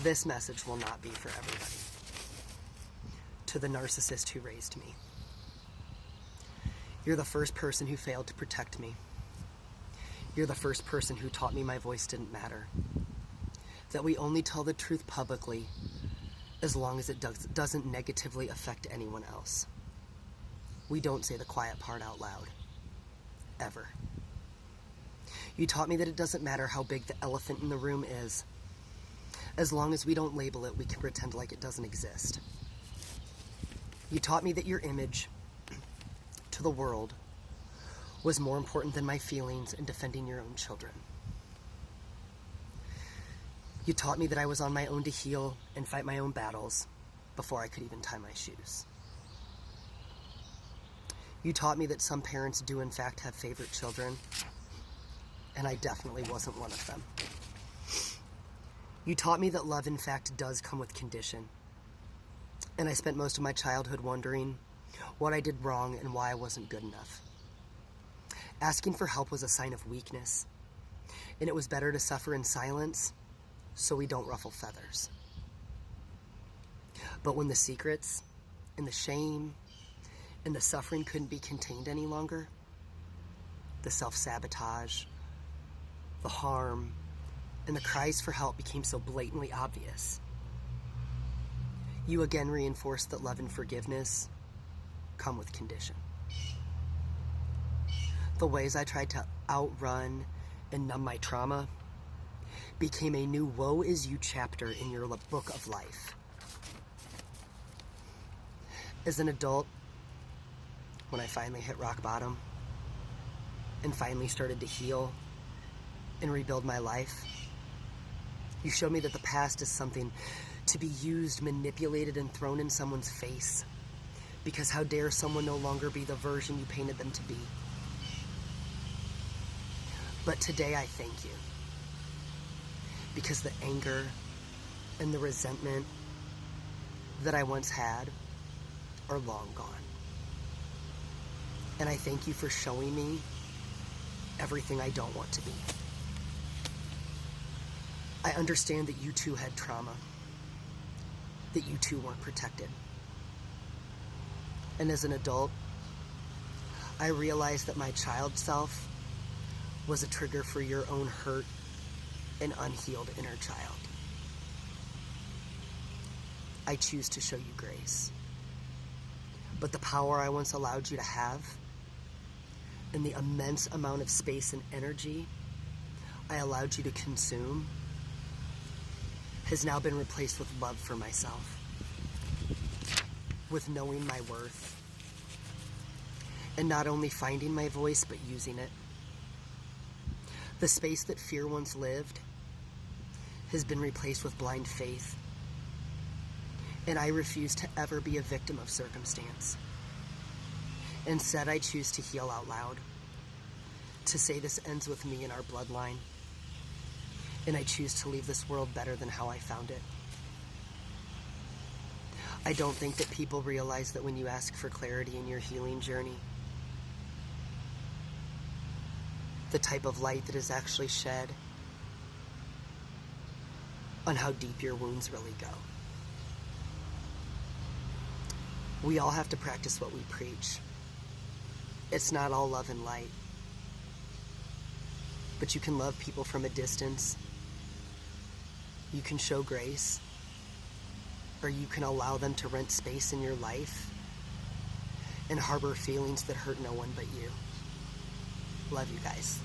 This message will not be for everybody. To the narcissist who raised me. You're the first person who failed to protect me. You're the first person who taught me my voice didn't matter. That we only tell the truth publicly as long as it doesn't negatively affect anyone else. We don't say the quiet part out loud. Ever. You taught me that it doesn't matter how big the elephant in the room is. As long as we don't label it, we can pretend like it doesn't exist. You taught me that your image to the world was more important than my feelings in defending your own children. You taught me that I was on my own to heal and fight my own battles before I could even tie my shoes. You taught me that some parents do in fact have favorite children, and I definitely wasn't one of them. You taught me that love in fact does come with condition, and I spent most of my childhood wondering what I did wrong and why I wasn't good enough. Asking for help was a sign of weakness, and it was better to suffer in silence so we don't ruffle feathers. But when the secrets and the shame and the suffering couldn't be contained any longer, the self-sabotage, the harm, and the cries for help became so blatantly obvious. You again reinforced that love and forgiveness come with condition. The ways I tried to outrun and numb my trauma became a new woe is you chapter in your book of life. As an adult, when I finally hit rock bottom and finally started to heal and rebuild my life, you showed me that the past is something to be used, manipulated, and thrown in someone's face. Because how dare someone no longer be the version you painted them to be? But today I thank you. Because the anger and the resentment that I once had are long gone. And I thank you for showing me everything I don't want to be. I understand that you too had trauma, that you too weren't protected. And as an adult, I realized that my child self was a trigger for your own hurt and unhealed inner child. I choose to show you grace. But the power I once allowed you to have, and the immense amount of space and energy I allowed you to consume, has now been replaced with love for myself, with knowing my worth, and not only finding my voice, but using it. The space that fear once lived has been replaced with blind faith, and I refuse to ever be a victim of circumstance. Instead, I choose to heal out loud, to say this ends with me and our bloodline, and I choose to leave this world better than how I found it. I don't think that people realize that when you ask for clarity in your healing journey, the type of light that is actually shed on how deep your wounds really go. We all have to practice what we preach. It's not all love and light. But you can love people from a distance. You can show grace. Or you can allow them to rent space in your life and harbor feelings that hurt no one but you. Love you guys.